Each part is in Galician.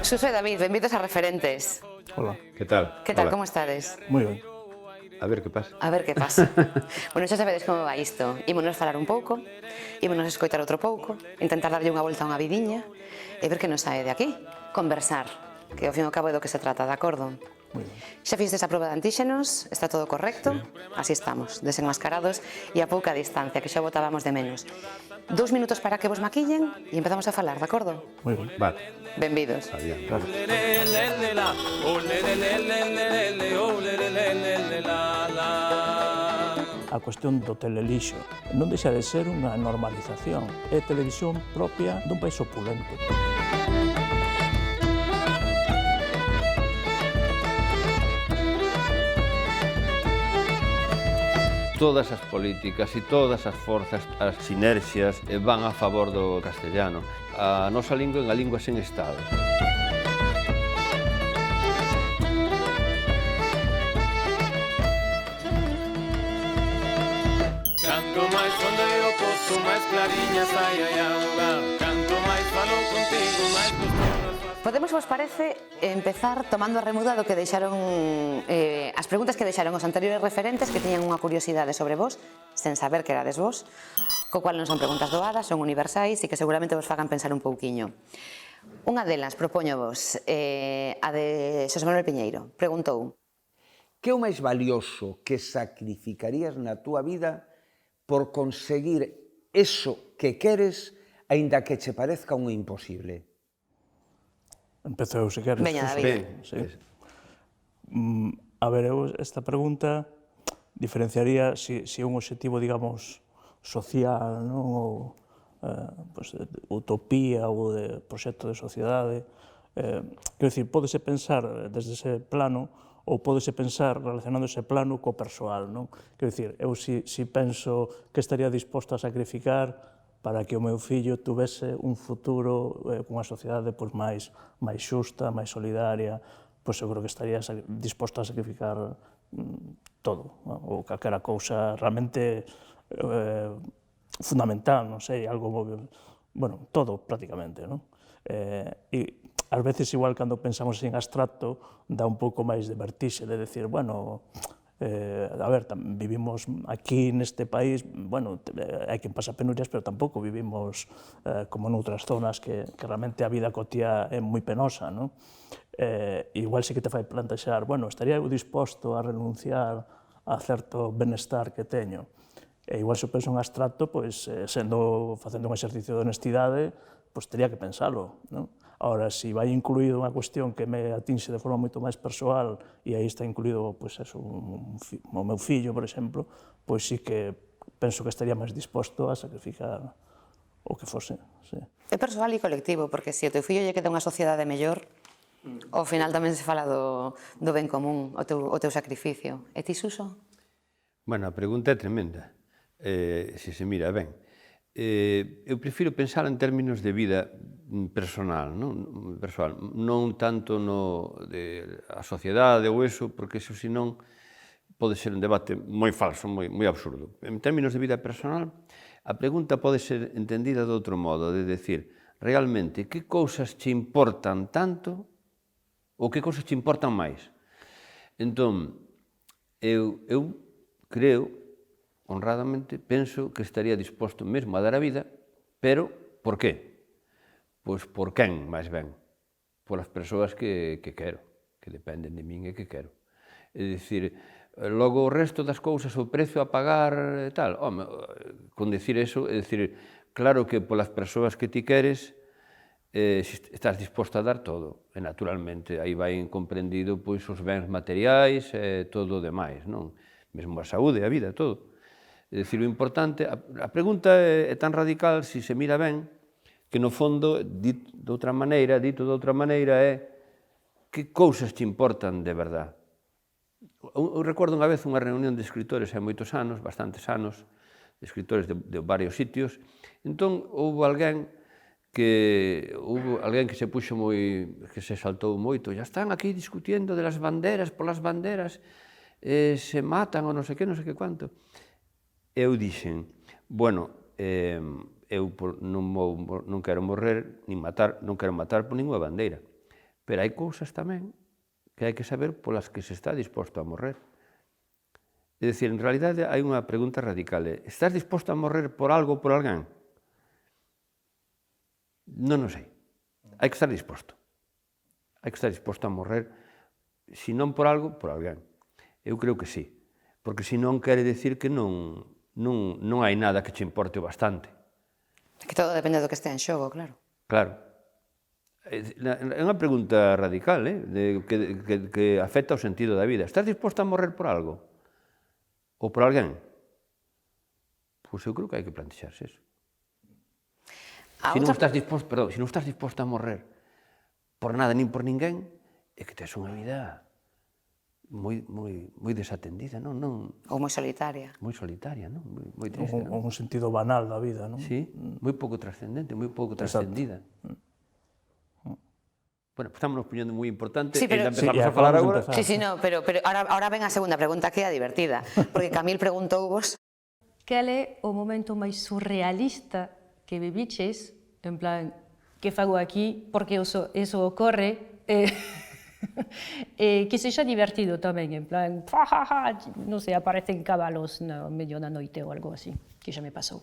Suso e David, benvidos a Referentes. Hola. Que tal? Que tal, Hola. como estades? Moi ben. A ver que pasa. A ver que pasa. Bueno, xa sabedes como vai isto. Ímonos falar un pouco, ímonos escoitar outro pouco, intentar darlle unha volta a unha vidiña e ver que nos sae de aquí. Conversar, que ao fin e ao cabo é do que se trata, de acordo? Moi ben. Xa fixtes a proba de antíxenos, está todo correcto, así estamos, desenmascarados e a pouca distancia, que xa botábamos de menos. 2 minutos para que vos maquillen e empezamos a falar, de acordo? Moi ben. Vale. Benvidos. Adiante. A cuestión do telelixo non deixa de ser unha normalización. É televisión propia dun país opulento. Todas as políticas e todas as forzas, as sinerxias van a favor do castellano. A nosa lingua é unha lingua sen Estado. Canto máis fondeiro pozo, máis clariñas hai a auga. Canto máis falo contigo, máis costuras. Podemos, vos parece, empezar tomando a remuda do que deixaron as preguntas que deixaron os anteriores referentes que tiñan unha curiosidade sobre vos, sen saber que erades vos, co cual non son preguntas doadas, son universais e que seguramente vos fagan pensar un pouquiño. Unha delas, propoño vos, a de Xosé Manuel Piñeiro, preguntou: Que é o máis valioso que sacrificarías na túa vida por conseguir eso que queres, aínda que che parezca un imposible? Empezo eu, se queres. Veña, Suso. David. Sí. A ver, eu esta pregunta diferenciaría se é un obxectivo, digamos, social, non? Ou pues, de utopía ou de proxecto de sociedade. Quero dicir, pódese pensar desde ese plano ou pódese pensar relacionando ese plano co persoal, non? Quero dicir, eu si penso que estaría disposto a sacrificar para que o meu fillo tuvese un futuro cunha sociedade pois, máis xusta, máis solidaria, pois seguro que estaría disposto a sacrificar todo, ou calquera cousa realmente fundamental, non sei, algo, bueno, todo prácticamente, non? E ás veces igual cando pensamos en abstracto dá un pouco máis de vertixe, de decir, bueno, a ver, vivimos aquí neste país, bueno, hai quen pasa penurias, pero tampouco vivimos como noutras zonas que realmente a vida cotía é moi penosa, non? Igual sí que te fai plantexar, bueno, estaría eu disposto a renunciar a certo benestar que teño. E igual se penso en abstracto, pois, facendo un exercicio de honestidade, pois teria que pensalo, non? Ahora, se vai incluído unha cuestión que me atinxe de forma moito máis persoal e aí está incluído pois, eso, o meu fillo, por exemplo, pois sí que penso que estaría máis disposto a sacrificar o que fose. Sí. é persoal e colectivo, porque se o teu fillo lle queda unha sociedade mellor, ao final tamén se fala do ben común, o teu sacrificio. E ti, Suso? Bueno, a pregunta é tremenda, se mira ben. Eu prefiro pensar en términos de vida personal, non tanto no de a sociedade ou eso, porque eso senón pode ser un debate moi falso, moi absurdo. En términos de vida personal, a pregunta pode ser entendida de outro modo, de decir, realmente, que cousas che importan tanto ou que cousas che importan máis? Entón, eu creo, honradamente, penso que estaría disposto mesmo a dar a vida, pero por qué? Pois por quen, máis ben? Polas persoas que quero, que dependen de min e que quero. É dicir, logo o resto das cousas, o prezo a pagar e tal, home, con dicir eso, é dicir, claro que polas persoas que ti queres, estás disposto a dar todo, e naturalmente aí vai comprendido pois os bens materiais e todo o demais, non? Mesmo a saúde, a vida, todo. É dicir, o importante, a pregunta é tan radical, se se mira ben, que no fondo, dito de outra maneira, é que cousas te importan de verdade. Eu recordo unha vez unha reunión de escritores hai moitos anos, bastantes anos, de escritores de varios sitios, entón houve alguén que se puxo moi, que se saltou moito, ya están aquí discutindo de las banderas, polas banderas, se matan ou non sei que cuanto. Eu dixen, bueno, eu non quero morrer, non quero matar por ninguna bandeira. Pero hai cousas tamén que hai que saber polas que se está disposto a morrer. É dicir, en realidade hai unha pregunta radical. Estás disposto a morrer por algo ou por alguén? Non o sei. Hai que estar disposto. Hai que estar disposto a morrer, se non por algo, por alguén. Eu creo que sí. Porque senón quere dicir que non hai nada que che importe o bastante. Que todo depende do que estea en xogo, claro. Claro. É unha pregunta radical, que afecta o sentido da vida. Estás disposto a morrer por algo? Ou por alguén? Pois eu creo que hai que plantexarse eso. Se non estás disposto a morrer por nada nin por ninguén, é que tes unha vida moi desatendida, non? Ou moi solitaria. Moi solitaria, non? Moi triste, non? Un sentido banal da vida, non? Sí, moi pouco trascendente, moi pouco trascendida. Bueno, pues estamos nos poñendo moi importante, Sí, pero- empezamos Sí, a falar agora. empezar. Sí, no, pero ahora ven a segunda pregunta que é a divertida, porque Camil preguntou vos Cal é o momento máis surrealista que viviches? En plan, que fago aquí? Porque eso ocorre? Que sexa divertido tamén, en plan, non sei, aparecen cabalos no medio da noite ou algo así, que xa me pasou.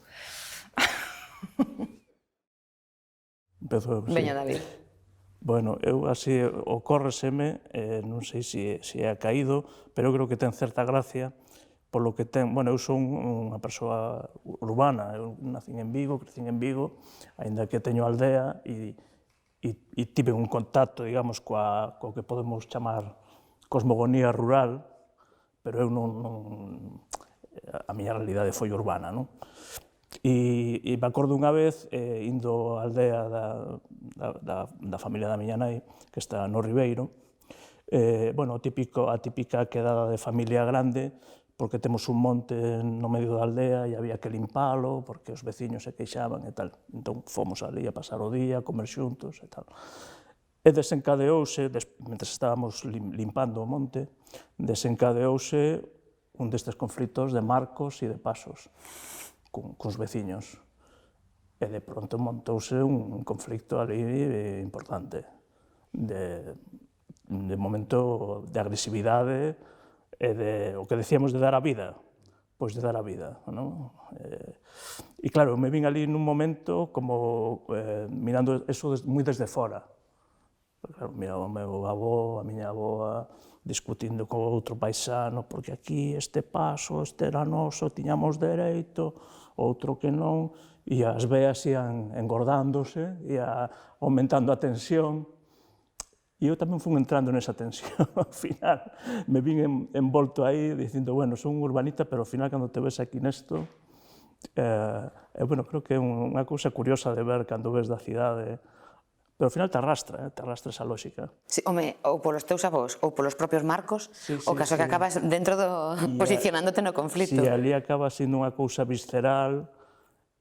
Empezo, sí. Veña David. Bueno, eu así ocórreseme, non sei se é caído, pero eu creo que ten certa gracia, polo que ten, bueno, eu son unha persoa urbana, eu nacín en Vigo, crecín en Vigo, aínda que teño aldea e tive un contacto, digamos, coa que podemos chamar cosmogonía rural, pero eu non a miña realidade foi urbana, non? E me acordo unha vez, indo á aldea da familia da miña nai, que está no Ribeiro, bueno, a típica quedada de familia grande, porque temos un monte no medio da aldea e había que limpalo, porque os veciños se queixaban e tal. Entón, fomos ali a pasar o día, a comer xuntos e tal. E desencadeouse, mentre estábamos limpando o monte, desencadeouse un destes conflitos de marcos e de pasos cos veciños. E de pronto montouse un conflicto ali importante, de momento de agresividade e de o que decíamos de dar a vida, pois de dar a vida, non? E claro, me vin ali nun momento como mirando eso moi desde fora. Claro, miraba o meu avó, a miña avoa, discutindo co outro paisano, porque aquí este paso, este era noso, tiñamos dereito, outro que non, e as veas ian engordándose, ia aumentando a tensión, e eu tamén fui entrando nesa tensión, ao final me vin envolto aí, dicindo, bueno, son un urbanita, pero ao final, cando te ves aquí nesto, bueno, creo que é unha cousa curiosa de ver cando ves da cidade, pero ao final te arrastra esa lógica. Sí, home, ou polos teus avós ou polos propios marcos, Sí, o caso que acabas dentro do posicionándote no conflito. Si ali acaba sendo unha cousa visceral,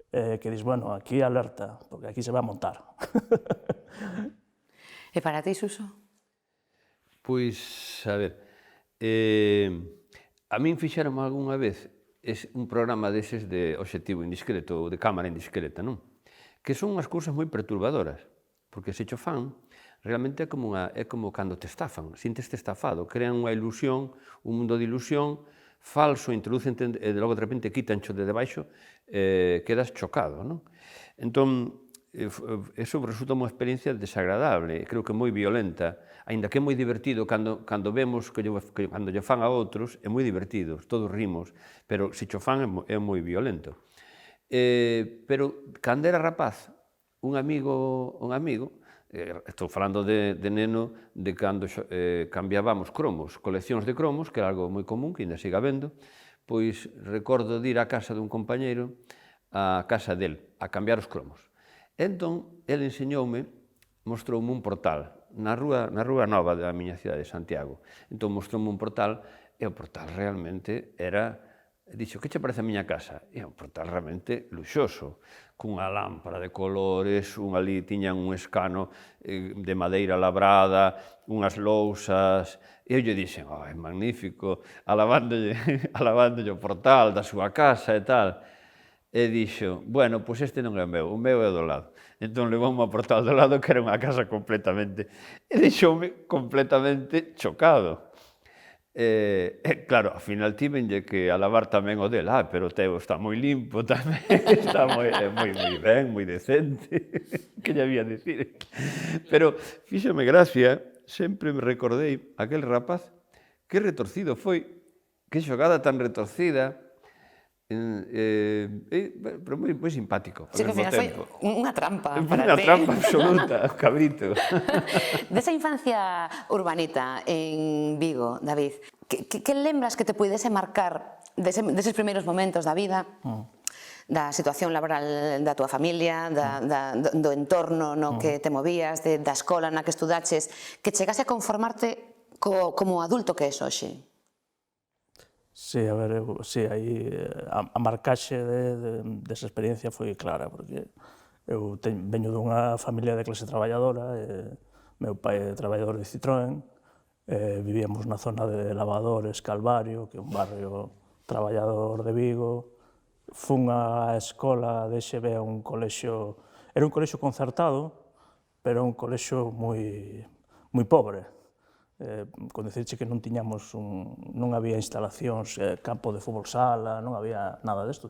que dis, bueno, aquí alerta, porque aquí se vai a montar. E para ti, Suso? Pois, a ver, a min fixeron algunha vez un programa deses de obxectivo indiscreto ou de cámara indiscreta, non? Que son unhas cousas moi perturbadoras, porque se cho fan, realmente é como cando te estafan, sinteste estafado, crean unha ilusión, un mundo de ilusión falso, introducente, e logo de repente quitancho de debaixo, quedas chocado, non? Entón, eso resulta unha experiencia desagradable, creo que moi violenta, aínda que é moi divertido cando vemos que cando lle fan a outros, é moi divertido, todos rimos, pero se cho fan é moi violento. Pero cando era rapaz, un amigo, estou falando de neno, de cando cambiábamos cromos, coleccións de cromos, que era algo moi común, que ainda siga habendo, pois recordo de ir á casa dun compañeiro, á casa del, a cambiar os cromos. Entón, ele enseñoume, mostroume un portal, na rúa nova da miña cidade de Santiago. Entón, mostroume un portal, e o portal realmente era... Dixo, que che parece a miña casa? E é un portal realmente luxoso, cunha lámpara de colores, ali tiñan un escano de madeira labrada, unhas lousas, e eu lle dixen, é magnífico, alabándolle o portal da súa casa e tal. e dixo, bueno, pois este non é o meu é o do lado. Entón levoume ao portal do lado, que era unha casa completamente, e deixoume completamente chocado. Claro, ao final tivenlle que alabar tamén o del, pero o teu está moi limpo tamén, está moi ben, moi decente, que lle había dicir. Pero fíxome gracia, sempre me recordei aquel rapaz, que retorcido foi, que xogada tan retorcida, pero moi simpático ao Sí, que ao mesmo final foi tempo. unha trampa para Unha ti. trampa absoluta, cabrito. Desa infancia urbanita en Vigo, David, que lembras que te puidese marcar deses primeiros momentos da vida, da situación laboral da túa familia, do entorno no que te movías, da escola na que estudaches, que chegase a conformarte como adulto que és hoxe? Sí, a ver, sí, aí a marcaxe desa experiencia foi clara, porque eu veño dunha familia de clase traballadora, meu pai é traballador de Citroën, vivíamos na zona de Lavadores, Calvario, que é un barrio traballador de Vigo. Fun á escola de XB a un colexio, era un colexio concertado, pero un colexio moi pobre. Con dicirche que non tiñamos non había instalacións, campo de fútbol sala, non había nada desto,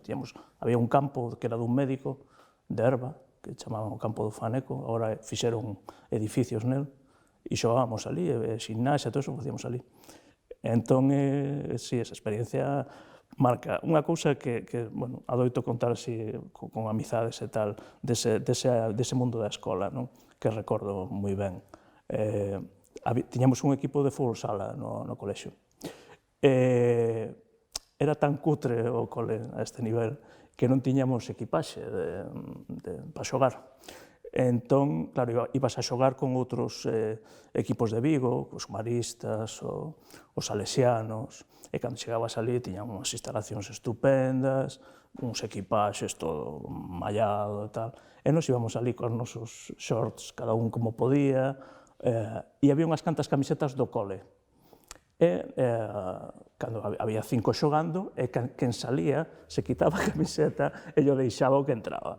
había un campo que era dun médico de Herba, que chamaban o campo do Faneco, agora fixeron edificios nel, e xogábamos ali, ximnasia, todo eso facíamos ali. Entón, si, esa experiencia marca unha cousa que bueno, adoito contar así con amizades e tal, dese mundo da escola, non? Que recordo moi ben. Tiñamos un equipo de fútbol sala no colexio. Era tan cutre o cole a este nivel que non tiñamos equipaxe para xogar. Entón, claro, ibas a xogar con outros equipos de Vigo, os maristas, os salesianos, e cando chegabas ali tiñan unhas instalacións estupendas, uns equipaxes todo mallado e tal, e nos íbamos ali cos nosos shorts, cada un como podía, e había unhas cantas camisetas do cole. E cando había 5 xogando, e quen salía se quitaba a camiseta e yo deixaba o que entraba.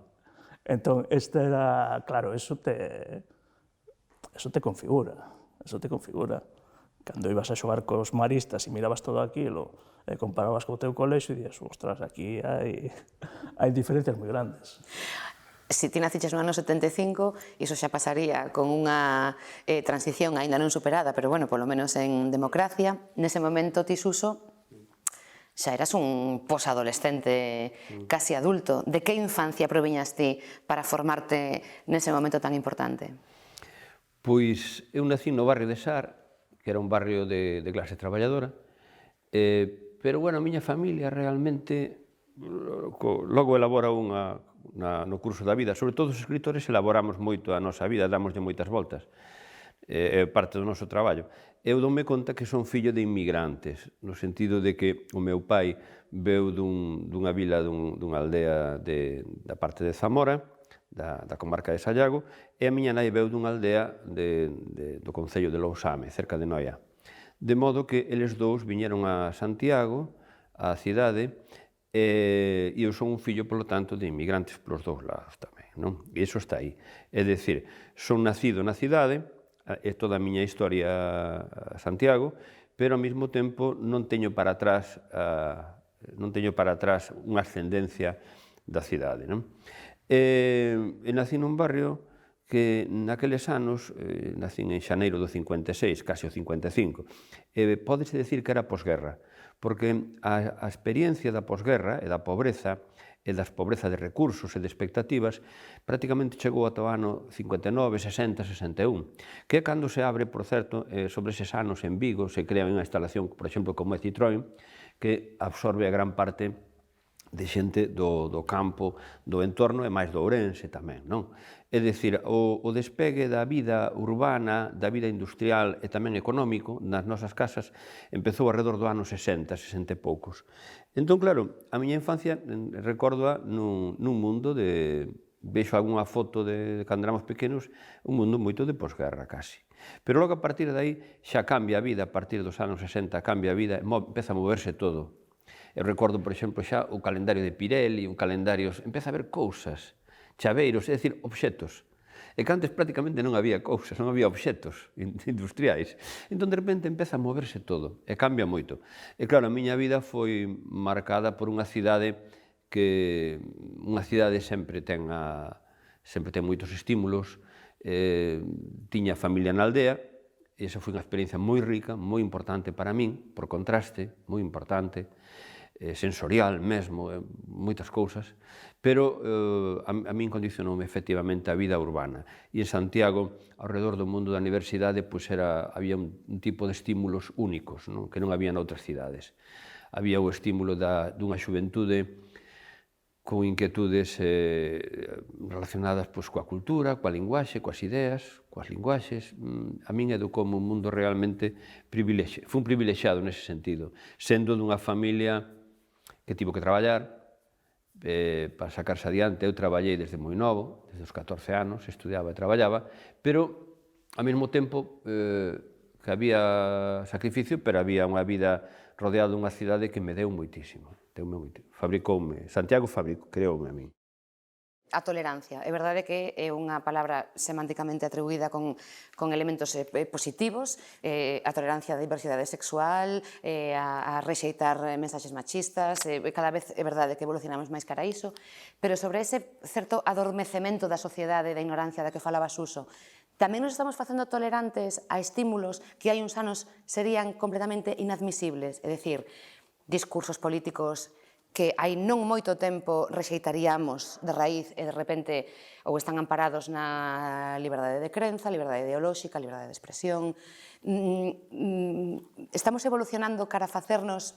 Entón, este era, claro, eso te configura, Cando ibas a xogar cos maristas e mirabas todo aquilo, e comparabas co teu colexio e días, ostras, aquí hai diferencias moi grandes. Se ti naciches no ano 75, iso xa pasaría con unha transición aínda non superada, pero bueno, polo menos en democracia. Nese momento ti, Suso, xa eras un posadolescente casi adulto. De que infancia proviñas ti para formarte nese momento tan importante? Pois eu nací no barrio de Sar, que era un barrio de clase traballadora, pero, bueno, a miña familia realmente logo elabora unha no curso da vida, sobre todo os escritores elaboramos moito a nosa vida, damoslle moitas voltas, é parte do noso traballo. Eu dome conta que son fillo de inmigrantes, no sentido de que o meu pai veu dunha vila, dunha aldea da parte de Zamora, da comarca de Sallago, e a miña nai veu dunha aldea do concello de Lousame, cerca de Noia. De modo que eles dous viñeron a Santiago, á cidade, e eu son un fillo, polo tanto, de inmigrantes polos dous lados tamén, non? E iso está aí. É dicir, son nacido na cidade, é toda a miña historia a Santiago, pero ao mesmo tempo non teño para atrás unha ascendencia da cidade, non? E nací nun barrio que naqueles anos, nacín en xaneiro do 56, case o 55, pódese decir que era posguerra, porque a experiencia da posguerra e da pobreza e das pobreza de recursos e de expectativas prácticamente chegou ata o ano 59, 60, 61, que é cando se abre, por certo, sobre eses anos en Vigo, se crea unha instalación, por exemplo, como é Citroën, que absorbe a gran parte de xente do campo, do entorno e máis do Ourense tamén, non? É dicir, o despegue da vida urbana, da vida industrial e tamén económico nas nosas casas empezou alrededor do ano 60, 60 e poucos. Entón, claro, a miña infancia recórdoa nun mundo de... Vexo algunha foto de cando éramos pequenos, un mundo moito de posguerra, casi. Pero logo, a partir de aí, xa cambia a vida, a partir dos anos 60, cambia a vida, empeza a moverse todo. Eu recordo, por exemplo, xa o calendario de Pirelli, un calendario, empeza a haber cousas, chaveiros, é dicir, obxetos. E que antes prácticamente non había cousas, non había obxetos industriais. Entón, de repente, empeza a moverse todo, e cambia moito. E claro, a miña vida foi marcada por unha cidade que unha cidade sempre ten moitos estímulos, tiña familia na aldea, e esa foi unha experiencia moi rica, moi importante para min, por contraste, moi importante, sensorial mesmo, moitas cousas, pero a min condicionoume efectivamente a vida urbana. E en Santiago, ao redor do mundo da universidade, había un tipo de estímulos únicos, que non había noutras cidades. Había o estímulo dunha xuventude con inquietudes relacionadas coa cultura, coa linguaxe, coas ideas, coas linguaxes. A min educoume un mundo realmente privilexiado. Fui un privilexiado nese sentido, sendo dunha familia que tivo que traballar para sacarse adiante. Eu traballei desde moi novo, desde os 14 anos, estudiaba e traballaba, pero ao mesmo tempo que había sacrificio, pero había unha vida rodeada dunha cidade que me deu moitísimo. Fabricoume, Santiago creoume a min. A tolerancia. É verdade que é unha palabra semánticamente atribuída con elementos positivos, a tolerancia da diversidade sexual, a rexeitar mensaxes machistas, cada vez é verdade que evolucionamos máis cara a iso, pero sobre ese certo adormecemento da sociedade, da ignorancia da que falaba Suso, tamén nos estamos facendo tolerantes a estímulos que hai uns anos serían completamente inadmisibles, é dicir, discursos políticos que hai non moito tempo rexeitaríamos de raíz e de repente ou están amparados na liberdade de crenza, liberdade ideolóxica, liberdade de expresión. Estamos evolucionando cara a facernos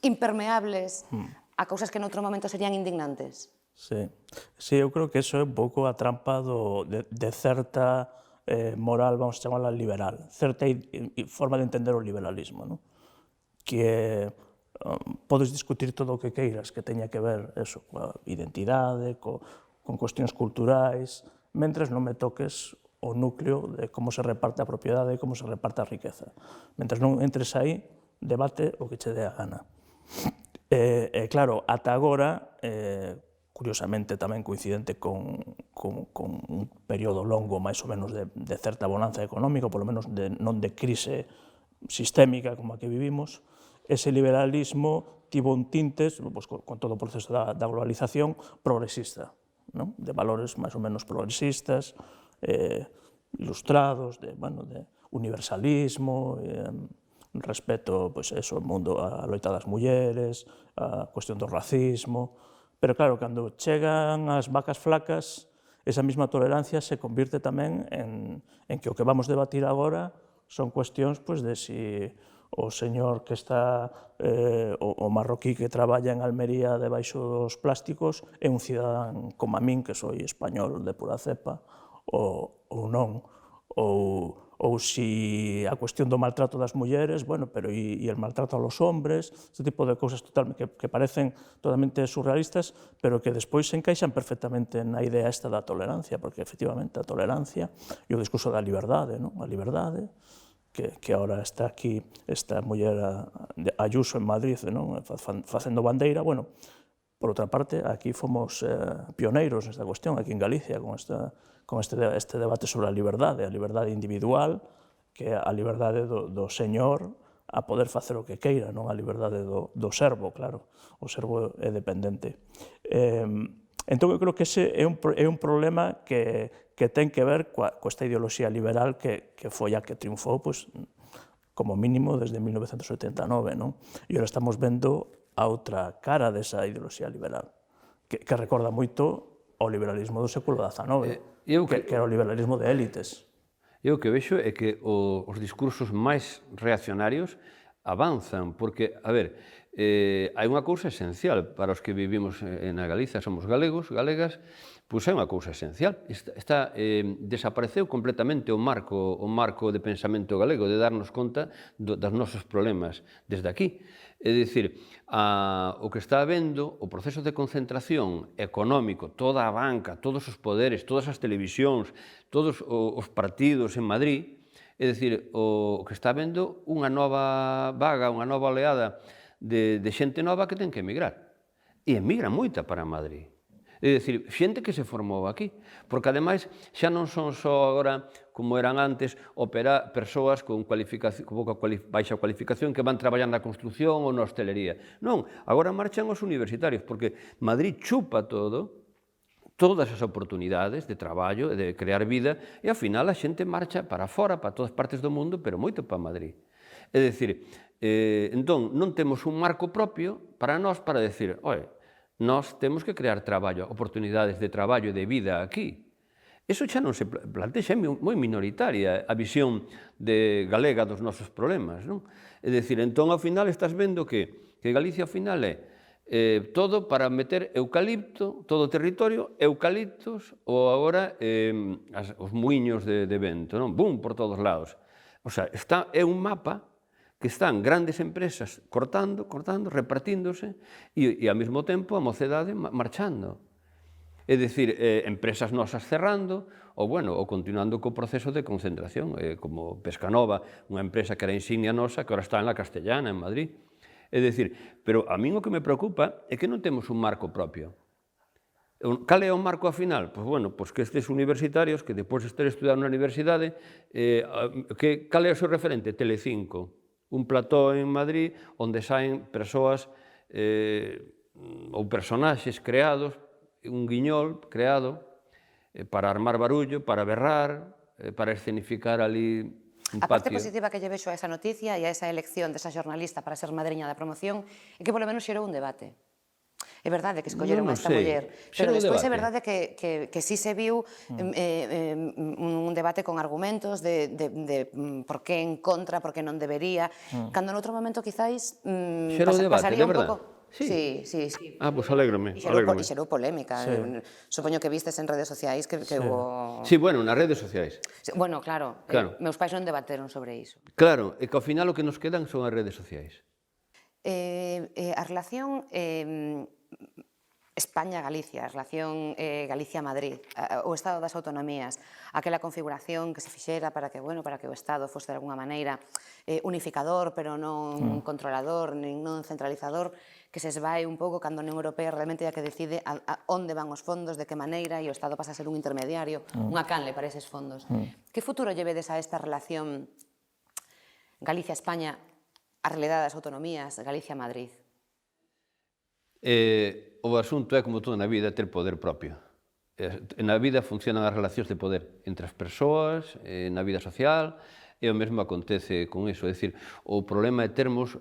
impermeables a cousas que noutro momento serían indignantes. Sí, eu creo que eso é un pouco a trampa de certa moral, vamos a chamarla liberal, certa forma de entender o liberalismo, que podes discutir todo o que queiras que teña que ver eso, coa identidade, con cuestións culturais, mentres non me toques o núcleo de como se reparte a propiedade e como se reparte a riqueza. Mentres non entres aí, debate o que che dé a gana. E claro, ata agora, curiosamente tamén coincidente con un período longo máis ou menos de certa bonanza económica, ou polo menos non de crise sistémica como a que vivimos, ese liberalismo tivo un tintes, con todo o proceso da globalización, progresista, de valores máis ou menos progresistas, ilustrados, de universalismo, respeto ao mundo, a loita das mulleres, a cuestión do racismo. Pero claro, cando chegan as vacas flacas, esa mesma tolerancia se convirte tamén en que o que vamos debatir agora son cuestións de si o señor que está, o marroquí que traballa en Almería debaixo dos plásticos é un cidadán como a min, que soi español de pura cepa, ou non, ou si a cuestión do maltrato das mulleres, pero e el maltrato a los hombres, este tipo de cousas que parecen totalmente surrealistas, pero que despois se encaixan perfectamente na idea esta da tolerancia, porque efectivamente a tolerancia e o discurso da liberdade, a liberdade, que ahora está aquí esta muller Ayuso en Madrid facendo bandeira. Por outra parte, aquí fomos pioneiros nesta cuestión, aquí en Galicia, con este debate sobre a liberdade individual, que é a liberdade do señor a poder facer o que queira, non a liberdade do servo, claro, o servo é dependente. Entón, eu creo que ese é un problema que ten que ver coa esta ideoloxía liberal que foi a que triunfou, como mínimo, desde 1979, E agora estamos vendo a outra cara desa ideoloxía liberal, que recorda moito ao liberalismo do século XIX, que era o liberalismo de élites. Eu o que vexo é que os discursos máis reaccionarios avanzan, porque, a ver, hai unha cousa esencial para os que vivimos na Galiza, somos galegos, galegas, pois é unha cousa esencial. Desapareceu completamente o marco de pensamento galego, de darnos conta dos nosos problemas desde aquí. É dicir, o que está habendo, o proceso de concentración económico, toda a banca, todos os poderes, todas as televisións, todos os partidos en Madrid, é dicir, o que está habendo unha nova vaga, unha nova oleada de xente nova que ten que emigrar. E emigra moita para Madrid. É dicir, xente que se formou aquí, porque ademais xa non son só agora, como eran antes, persoas con baixa cualificación que van traballar na construcción ou na hostelería. Non, agora marchan os universitarios, porque Madrid chupa todas as oportunidades de traballo, de crear vida, e ao final a xente marcha para fora, para todas partes do mundo, pero moito para Madrid. É dicir, entón, non temos un marco propio para nós para decir, oi, nós temos que crear traballo, oportunidades de traballo e de vida aquí. Iso xa non se plantexa, é moi minoritaria a visión galega dos nosos problemas, non? É dicir, entón, ao final, estás vendo que Galicia, ao final, é todo para meter eucalipto, todo o territorio, eucaliptos, ou agora os muiños de vento, non? Bum, por todos lados. O sea, é un mapa que están grandes empresas cortando, repartíndose, e ao mesmo tempo a mocedade marchando. É dicir, empresas nosas cerrando, ou continuando co proceso de concentración, como Pescanova, unha empresa que era insignia nosa, que agora está en la Castellana, en Madrid. É dicir, pero a min o que me preocupa é que non temos un marco propio. Cal é o marco ao final? Pois que estes universitarios, que depois de estar estudando na universidade, cal é o seu referente? Telecinco. Un plató en Madrid onde saen persoas ou personaxes creados, un guiñol creado para armar barullo, para berrar, para escenificar ali un patio. A parte patio. positiva que lle vexo a esa noticia e a esa elección desa xornalista para ser madriña da promoción é que polo menos xerou un debate. É verdade que escolleron a esta muller, pero despois é verdade que sí se viu un debate con argumentos de por que en contra, por que non debería, cando noutro momento quizáis pasaría un pouco... Sí. Ah, pois alégrome. E xerou polémica. Supoño que vistes en redes sociais que hubo... Sí, nas redes sociais. Bueno, claro, meus pais non debateron sobre iso. Claro, e que ao final o que nos quedan son as redes sociais. A relación España-Galicia, a relación Galicia-Madrid, o Estado das Autonomías, aquela configuración que se fixera para que o Estado fose de alguna maneira unificador, pero non controlador, nin non centralizador, que se esvae un pouco cando a Unión Europea realmente é a que decide a onde van os fondos, de que maneira, e o Estado pasa a ser un intermediario, unha canle para eses fondos. Que futuro lle vedes a esta relación Galicia-España, a realidade das autonomías, Galicia-Madrid? O asunto é, como todo na vida, ter poder propio. Na vida funcionan as relacións de poder entre as persoas, na vida social, e o mesmo acontece con iso. É dicir, o problema é termos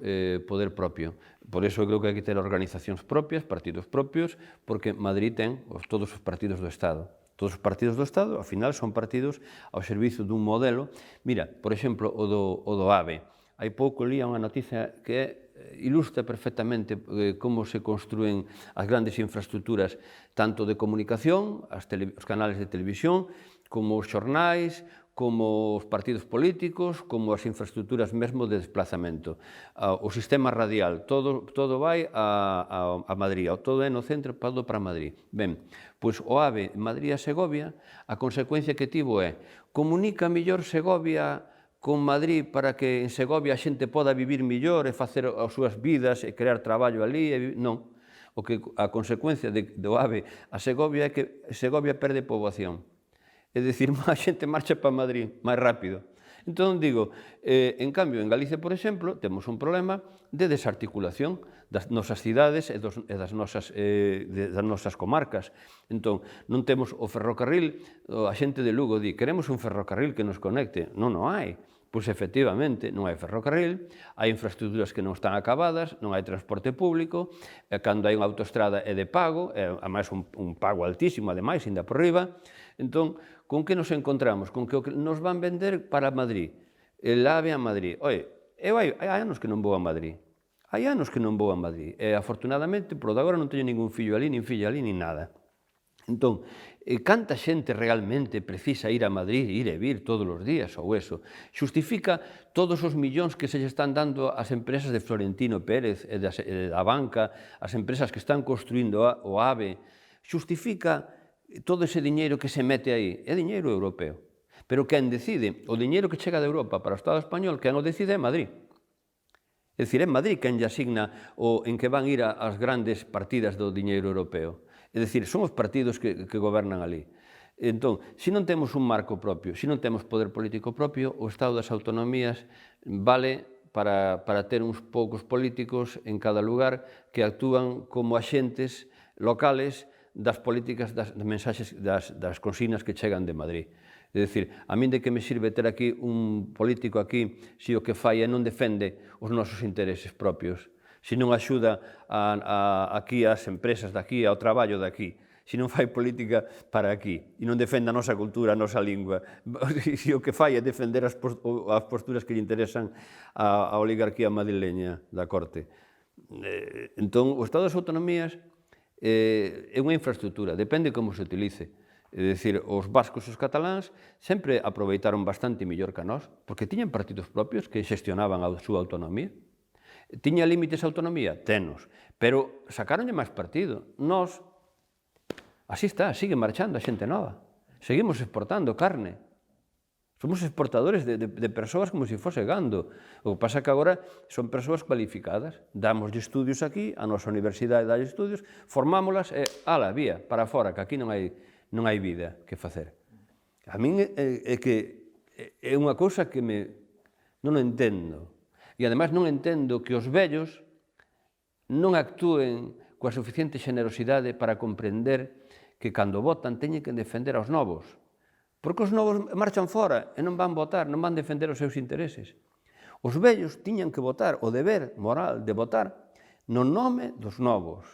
poder propio. Por iso eu creo que hai que ter organizacións propias, partidos propios, porque Madrid ten todos os partidos do Estado. Todos os partidos do Estado, ao final, son partidos ao servizo dun modelo. Mira, por exemplo, o do AVE. Hai pouco lía unha noticia que ilustra perfectamente como se construen as grandes infraestructuras tanto de comunicación, os canales de televisión, como os xornais, como os partidos políticos, como as infraestructuras mesmo de desplazamento. O sistema radial, todo vai a Madrid, todo é no centro, todo para Madrid. Ben, pois o AVE Madrid a Segovia, a consecuencia que tivo é comunica mellor Segovia con Madrid para que en Segovia a xente poda vivir mellor e facer as súas vidas e crear traballo ali, non. A consecuencia do AVE a Segovia é que Segovia perde poboación. É dicir, a xente marcha para Madrid máis rápido. Entón, digo, en cambio, en Galicia, por exemplo, temos un problema de desarticulación das nosas cidades e das nosas comarcas. Entón, non temos o ferrocarril, a xente de Lugo di, queremos un ferrocarril que nos conecte. Non hai. Pois, efectivamente, non hai ferrocarril, hai infraestructuras que non están acabadas, non hai transporte público, cando hai unha autoestrada é de pago, ademais un pago altísimo, ademais, ainda por riba. Entón, con que nos encontramos? Con que nos van vender para Madrid, el AVE a Madrid. Oye, hai anos que non vou a Madrid. Hai anos que non vou a Madrid. E, afortunadamente, por agora non teño ningún fillo ali, nin filla ali, nin nada. Entón, canta xente realmente precisa ir a Madrid, ir e vir todos os días, ou eso? Xustifica todos os millóns que se lle están dando ás empresas de Florentino Pérez e da banca, as empresas que están construindo o AVE, xustifica todo ese diñeiro que se mete aí, é diñeiro europeo. Pero quen decide, o diñeiro que chega de Europa para o Estado español, quen o decide é Madrid. É dicir, é Madrid quen lle asigna o en que van ir as grandes partidas do diñeiro europeo. É dicir, son os partidos que gobernan ali. Entón, se non temos un marco propio, se non temos poder político propio, o Estado das autonomías vale para ter uns poucos políticos en cada lugar que actúan como axentes locales das políticas, das mensaxes, das consignas que chegan de Madrid. É dicir, a min de que me sirve ter aquí un político aquí se o que fai é non defende os nosos intereses propios, se non axuda aquí as empresas daqui, ao traballo daqui, se non fai política para aquí e non defende a nosa cultura, a nosa lingua, se o que fai é defender as posturas que lle interesan á oligarquía madrileña da corte. Entón, o Estado das Autonomías é unha infraestructura, depende como se utilice. É dicir, os vascos e os cataláns sempre aproveitaron bastante millor que nós, porque tiñan partidos propios que xestionaban a súa autonomía. Tiña límites a autonomía? Tenos, pero sacáronlle máis partido. Nós, así está, sigue marchando a xente nova. Seguimos exportando carne. Somos exportadores de persoas como se fose gando. O que pasa que agora son persoas cualificadas. Damoslle estudios aquí, a nosa universidade dá estudios, formámolas e, ala, vía, para fora, que aquí non hai vida que facer. A min é que é unha cousa que non entendo. E, ademais, non entendo que os vellos non actúen coa suficiente xenerosidade para comprender que, cando votan, teñen que defender aos novos. Porque os novos marchan fora e non van votar, non van defender os seus intereses. Os vellos tiñan que votar, o deber moral de votar, no nome dos novos.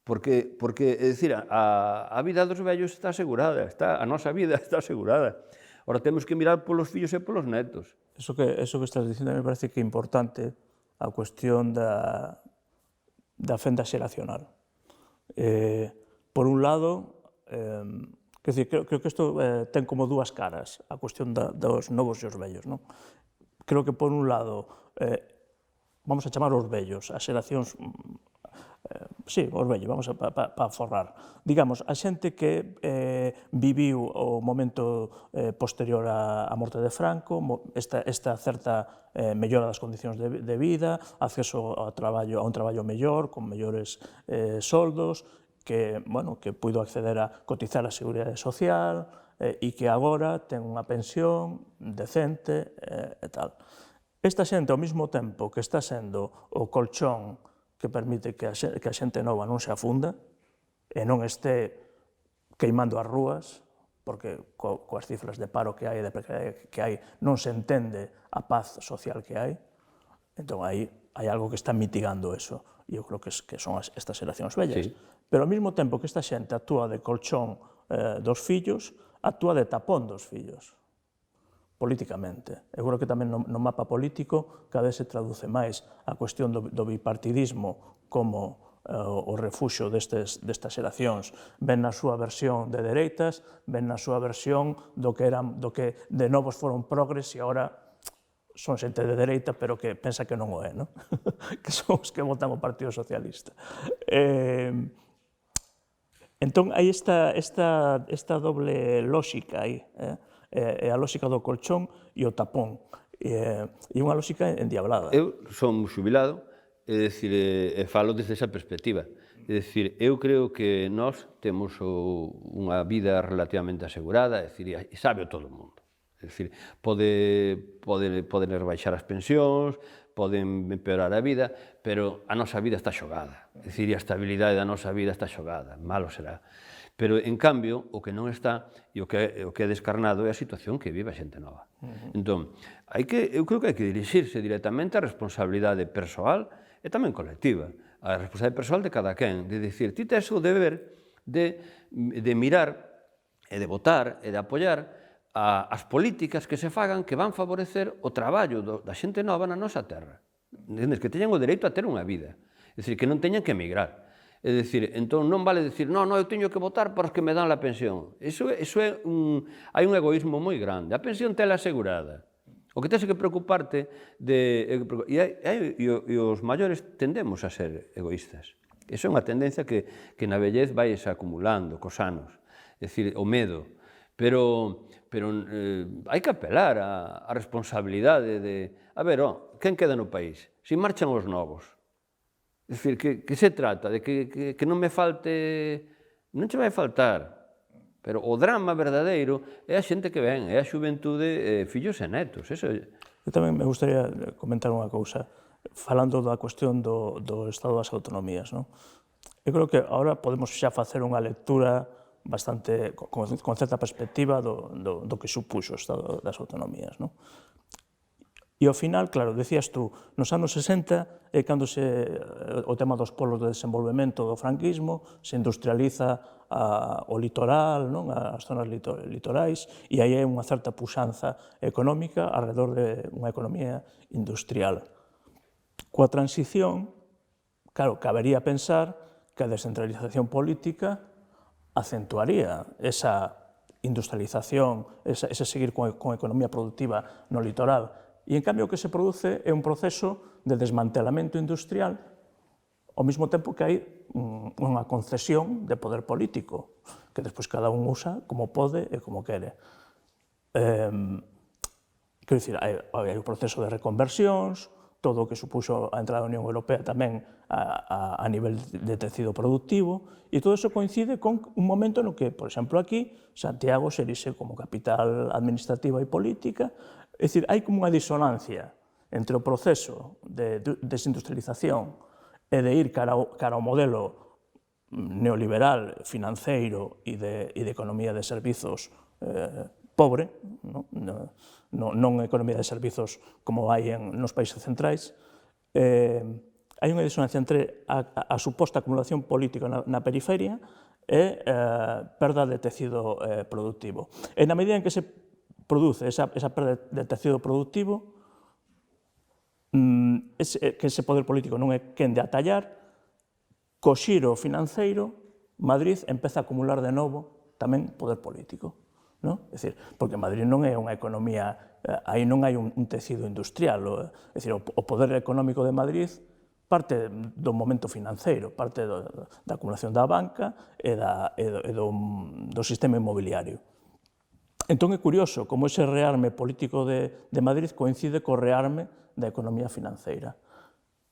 Porque, é dicir, a vida dos vellos está asegurada, a nosa vida está asegurada. Ora, temos que mirar polos fillos e polos netos. Eso que estás dicindo me parece que é importante a cuestión da fenda xeracional. Por un lado, creo que isto ten como dúas caras, a cuestión dos novos e os vellos. Creo que, por un lado, vamos a chamar os vellos, as xeracións, sí, os vellos, vamos para forrar. Digamos, a xente que viviu o momento posterior á morte de Franco, esta certa mellora das condicións de vida, acceso a un traballo mellor, con mellores soldos, que puido acceder a cotizar a Seguridade Social e que agora ten unha pensión decente e tal. Esta xente, ao mesmo tempo que está sendo o colchón que permite que a xente nova non se afunda e non este queimando as rúas, porque coas cifras de paro que hai e de precariedade que hai non se entende a paz social que hai. Entón, hai algo que está mitigando eso, e eu creo que son estas xeracións vellas. Pero ao mesmo tempo que esta xente actúa de colchón dos fillos, actúa de tapón dos fillos, políticamente. Eu creo que tamén no mapa político cada vez se traduce máis a cuestión do bipartidismo como o refuxo destas xeracións. Ven na súa versión de dereitas, ven na súa versión do que de novos foron progres e agora son xente de dereita, pero que pensa que non o é, que son os que votan o Partido Socialista. Entón, hai esta doble lógica aí, a lógica do colchón e o tapón, e unha lógica endiablada. Eu son xubilado, é dicir, falo desde esa perspectiva. É dicir, eu creo que nós temos unha vida relativamente asegurada, é dicir, e sabe todo o mundo. É dicir, poden rebaixar as pensións, poden empeorar a vida, pero a nosa vida está xogada. É dicir, a estabilidade da nosa vida está xogada, malo será. Pero, en cambio, o que non está e o que é descarnado é a situación que vive a xente nova. Entón, eu creo que hai que dirixirse directamente á responsabilidade persoal e tamén colectiva. A responsabilidade persoal de cada quen. De dicir, ti tes o deber de mirar e de votar e de apoiar as políticas que se fagan que van favorecer o traballo da xente nova na nosa terra. Que teñan o dereito a ter unha vida. É dicir, que non teñan que emigrar. É dicir, entón non vale dicir, non, eu teño que votar porque me dan a pensión. Hai un egoísmo moi grande. A pensión tela asegurada. O que tens que preocuparte e os maiores tendemos a ser egoístas. Iso é unha tendencia que na vellez vais acumulando cos anos. É dicir, o medo. Pero hai que apelar á responsabilidade de... A ver, quen queda no país? Se marchan os novos. É dicir, que se trata? De que non me falte... Non che vai faltar. Pero o drama verdadeiro é a xente que ven, é a xuventude, fillos e netos. Eso... Eu tamén me gustaría comentar unha cousa, falando da cuestión do Estado das Autonomías, non? Eu creo que agora podemos xa facer unha lectura bastante, con certa perspectiva do que supuxo o Estado das Autonomías, non? E ao final, claro, decías tú, nos anos 60 é cando o tema dos polos de desenvolvemento do franquismo se industrializa o litoral, non? As zonas litorais, e aí hai unha certa puxanza económica alrededor de unha economía industrial. Coa transición, claro, cabería pensar que a descentralización política acentuaría esa industrialización, ese seguir con economía productiva no litoral. E, en cambio, o que se produce é un proceso de desmantelamento industrial ao mesmo tempo que hai unha concesión de poder político, que despois cada un usa como pode e como quere. Quero dicir, hai un proceso de reconversións, todo o que supuxo a entrada da Unión Europea tamén a nivel de tecido productivo, e todo iso coincide con un momento no que, por exemplo, aquí, Santiago se erixe como capital administrativa e política. É dicir, hai como unha disonancia entre o proceso de desindustrialización e de ir cara ao modelo neoliberal, financeiro e de economía de servizos pobre, non economía de servizos como hai nos países centrais. Hai unha disonancia entre a suposta acumulación política na periferia e perda de tecido productivo. E na medida en que se produce esa perda de tecido productivo, que ese poder político non é quen de atallar, co xiro financeiro, Madrid empeza a acumular de novo tamén poder político. É dicir, porque Madrid non é unha economía, aí non hai un tecido industrial, é dicir, o poder económico de Madrid parte do momento financeiro, parte da acumulación da banca e do sistema inmobiliario. Entón é curioso como ese rearme político de Madrid coincide co rearme da economía financeira.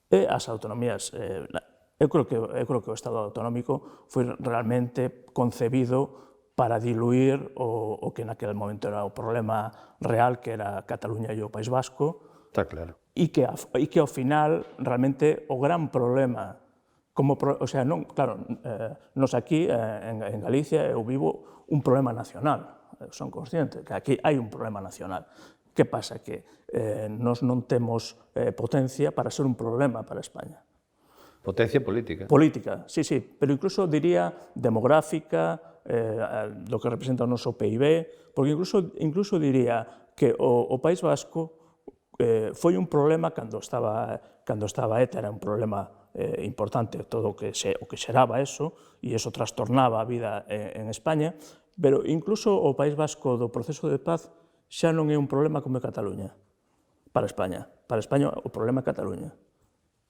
E as autonomías, eu creo que o Estado autonómico foi realmente concebido para diluir o que naquele momento era o problema real, que era Cataluña e o País Vasco. Está claro. E que ao final, realmente, o gran problema, o sea, non, claro, nos aquí, en Galicia, eu vivo un problema nacional. Son conscientes que aquí hai un problema nacional. Que pasa? Que nós non temos potencia para ser un problema para España. Potencia política. Política, sí, pero incluso diría demográfica, do que representa o noso PIB, porque incluso diría que o País Vasco foi un problema cando estaba ETA, era un problema importante todo o que xeraba eso, e eso trastornaba a vida en España, pero incluso o País Vasco do proceso de paz xa non é un problema como é Cataluña para España. Para España o problema é Cataluña.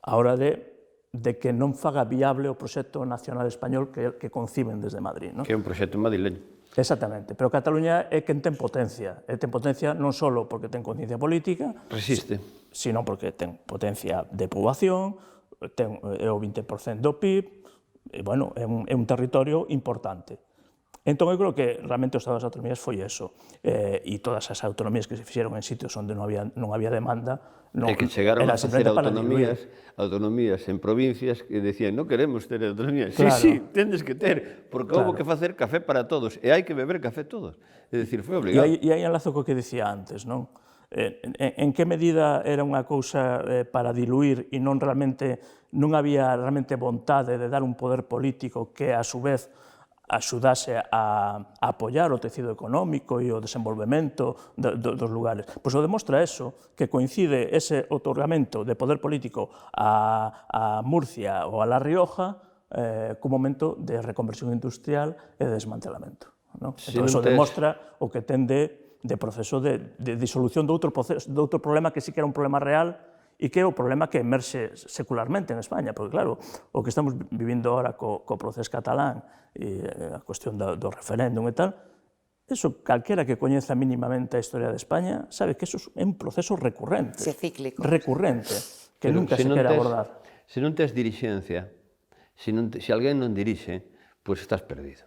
A hora de que non faga viable o proxecto nacional español que conciben desde Madrid. Que é un proxecto madrileño. Exactamente, pero Cataluña é quen ten potencia. E ten potencia non só porque ten conciencia política, resiste, sino porque ten potencia de poboación, é o 20% do PIB, e, bueno, é un territorio importante. Entón, eu creo que realmente o Estado das Autonomías foi eso, e todas as autonomías que se fixeron en sitios onde non había demanda, é que chegaron a facer autonomías en provincias que decían non queremos ter autonomías. Sí, tendes que ter, porque houve que facer café para todos, e hai que beber café todos. É dicir, foi obligado. E aí enlazo co que dicía antes, non? En que medida era unha cousa para diluir e non había realmente vontade de dar un poder político que, a su vez, axudase a apoiar o tecido económico e o desenvolvemento dos lugares. Pois o demostra eso, que coincide ese otorgamento de poder político a Murcia ou a La Rioja como momento de reconversión industrial e de desmantelamento. Entón, iso demostra o que ten de proceso de disolución de outro problema que sí que era un problema real e que é o problema que emerxe secularmente en España, porque, claro, o que estamos vivindo agora co proceso catalán e a cuestión do referéndum e tal, Eso, calquera que coñeza mínimamente a historia de España sabe que eso é un proceso recurrente. Sí, cíclico. Recurrente, que Pero nunca se quere abordar. Se non tes dirixencia, se alguén non dirixe, pois estás perdido.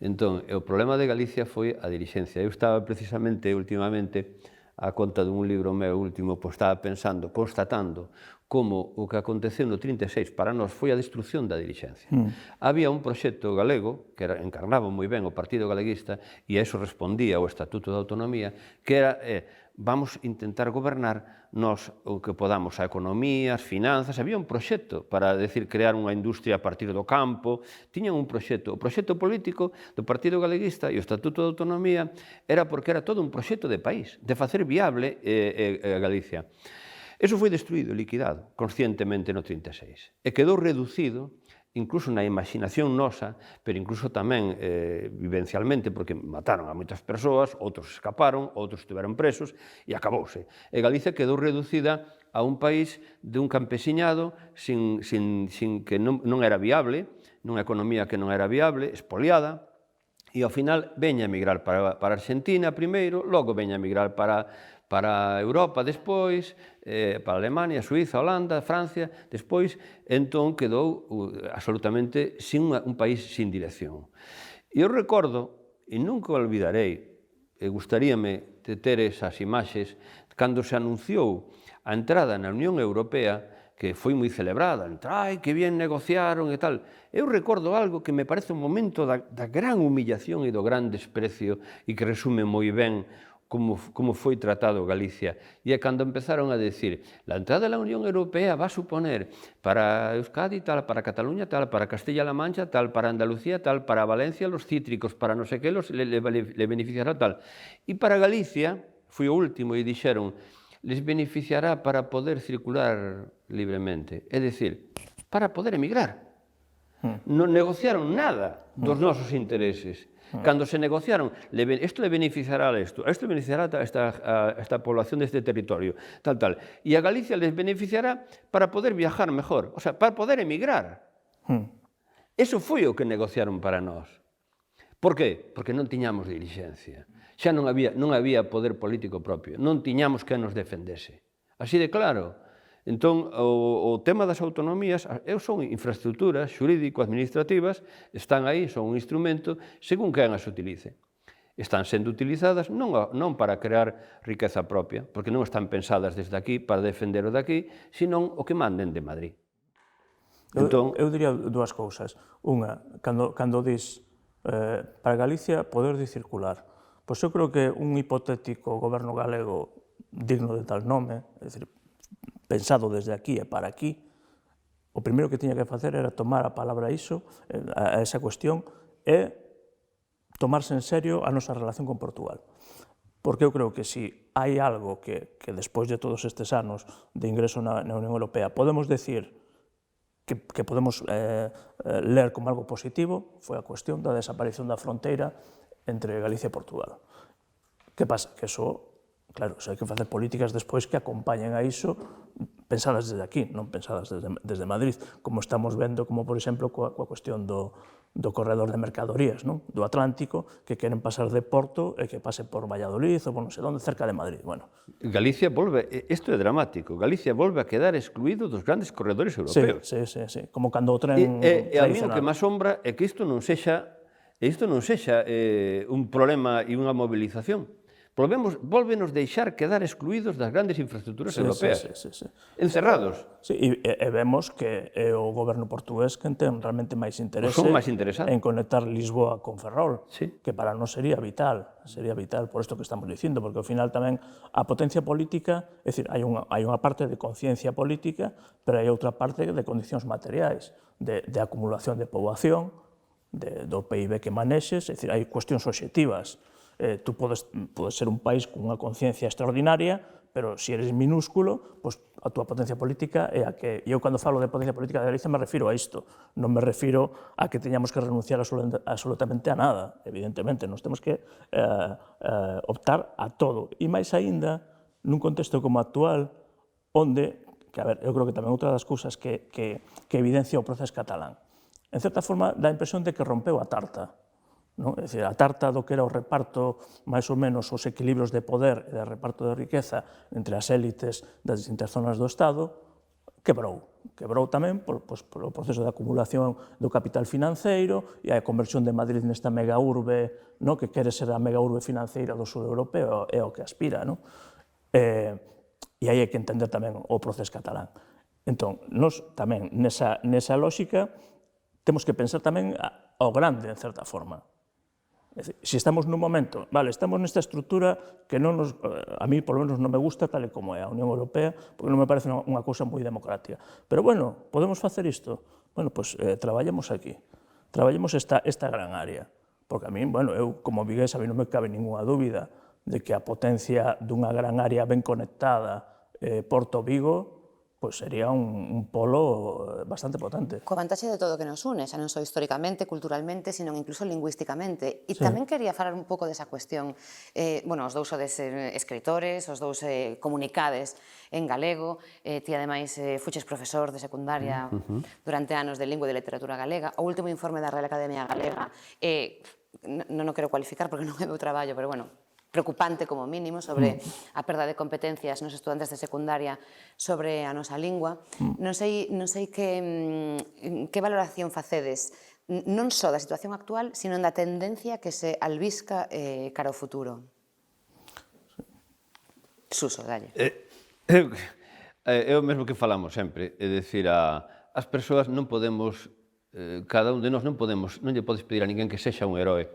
Entón, o problema de Galicia foi a dirixencia. Eu estaba precisamente, últimamente, a conta dun libro meu último, pois estaba pensando, constatando como o que aconteceu no 36 para nós foi a destrucción da dirixencia. Había un proxecto galego, que encarnaba moi ben o Partido Galeguista, e a eso respondía o Estatuto da Autonomía, que era, vamos intentar gobernar nós o que podamos, a economía, as finanzas. Había un proxecto para, decir, crear unha industria a partir do campo. Tiñan un proxecto. O proxecto político do Partido Galeguista e o Estatuto de Autonomía era porque era todo un proxecto de país, de facer viable Galicia. Eso foi destruído, liquidado, conscientemente no 36. E quedou reducido, incluso na imaginación nosa, pero incluso tamén vivencialmente, porque mataron a moitas persoas, outros escaparon, outros estiveron presos, e acabouse. E Galicia quedou reducida a un país de un campesiñado sin que non era viable, nunha economía que non era viable, expoliada, e ao final veña a emigrar para Argentina primeiro, logo veña a emigrar para Europa despois, para Alemania, Suiza, Holanda, Francia, despois, entón quedou absolutamente un país sin dirección. E eu recordo, e nunca o olvidarei, e gustaríame ter esas imaxes, cando se anunciou a entrada na Unión Europea, que foi moi celebrada, ai, que bien negociaron e tal. Eu recordo algo que me parece un momento da gran humillación e do gran desprecio e que resume moi ben como foi tratado Galicia. E é cando empezaron a decir, la entrada da Unión Europea va a suponer para Euskadi tal, para Cataluña tal, para Castilla-La Mancha tal, para Andalucía tal, para Valencia los cítricos, para non sei que le beneficiará tal. E para Galicia, foi o último, e dixeron, les beneficiará para poder circular libremente. É dicir, para poder emigrar. Non negociaron nada dos nosos intereses. Cando se negociaron, isto le beneficiará a isto le beneficiará a esta población deste territorio, tal. E a Galicia les beneficiará para poder viajar mejor, o sea, para poder emigrar. Eso foi o que negociaron para nós. Por qué? Porque non tiñamos dirixencia. Xa non había poder político propio, non tiñamos que nos defendese. Así de claro. Entón, o tema das autonomías son infraestructuras xurídico-administrativas, están aí, son un instrumento, según quen as utilice. Están sendo utilizadas non para crear riqueza propia, porque non están pensadas desde aquí para defender o de aquí, senón o que manden de Madrid. Eu diría dúas cousas. Unha, cando dis para Galicia poder de circular, pois eu creo que un hipotético goberno galego digno de tal nome, é dicir, pensado desde aquí e para aquí, o primeiro que tiña que facer era tomar a palabra iso, a esa cuestión, e tomarse en serio a nosa relación con Portugal. Porque eu creo que si hai algo que despois de todos estes anos de ingreso na Unión Europea podemos decir que podemos ler como algo positivo, foi a cuestión da desaparición da fronteira entre Galicia e Portugal. Que pasa? Que eso, claro, hai que facer políticas despois que acompañen a iso pensadas desde aquí, non pensadas desde Madrid, como estamos vendo, como por exemplo coa cuestión do corredor de mercadorías, do Atlántico, que queren pasar de Porto e que pase por Valladolid ou por non sei onde, cerca de Madrid. Galicia volve, isto é dramático, Galicia volve a quedar excluído dos grandes corredores europeos. Sí, como cando o tren tradicional. E a mí o que me asombra é que isto non sexa un problema e unha movilización. Volvenos deixar quedar excluídos das grandes infraestructuras europeas, encerrados. E vemos que é o goberno portugués que ten realmente máis interese en conectar Lisboa con Ferrol, que para nós sería vital por isto que estamos dicindo, porque ao final tamén a potencia política, é dicir, hai unha parte de conciencia política, pero hai outra parte de condicións materiais, de acumulación de poboación, do PIB que manexes, é dicir, hai cuestións obxectivas. Tú podes ser un país con unha conciencia extraordinaria, pero se eres minúsculo, a túa potencia política é a que... Eu, cando falo de potencia política de Galicia, me refiro a isto. Non me refiro a que teñamos que renunciar absolutamente a nada. Evidentemente, nos temos que optar a todo. E máis aínda, nun contexto como actual, onde, eu creo que tamén outra das cousas que evidencia o proceso catalán, en certa forma, dá a impresión de que rompeu a tarta. non? É dicir, a tarta do que era o reparto, máis ou menos, os equilibrios de poder e de reparto de riqueza entre as élites das distintas zonas do Estado, quebrou. Quebrou tamén polo proceso de acumulación do capital financeiro e a conversión de Madrid nesta megaurbe, no, que quere ser a megaurbe financeira do sur europeo, é o que aspira. No? E aí hai que entender tamén o proceso catalán. Entón, nós tamén, nesa lógica, temos que pensar tamén ao grande, en certa forma. É dicir, se estamos nun momento, vale, estamos nesta estrutura que non nos, a mí, por lo menos, non me gusta tal e como é a Unión Europea, porque non me parece unha cousa moi democrática. Pero, bueno, podemos facer isto? Bueno, pois, traballemos aquí. Traballemos esta gran área. Porque a mí, bueno, eu, como vigués, a mí non me cabe ninguna dúbida de que a potencia dunha gran área ben conectada, Porto-Vigo, pois sería un polo bastante potente. Coa vantaxe de todo o que nos une, xa non só históricamente, culturalmente, sino incluso lingüísticamente. E tamén quería falar un pouco desa cuestión. Bueno, os dous sodes escritores, os dous comunicades en galego, ti ademais fuches profesor de secundaria durante anos de lingua e de literatura galega. O último informe da Real Academia Galega, non o quero cualificar porque non é meu traballo, pero bueno, preocupante como mínimo sobre a perda de competencias nos estudantes de secundaria sobre a nosa lingua. Non sei que valoración facedes non só da situación actual, sino da tendencia que se albisca cara ao futuro. Suso, dalle. É o mesmo que falamos sempre, é dicir, as persoas non podemos, cada un de nós non lle podes pedir a ninguén que sexa un heroe,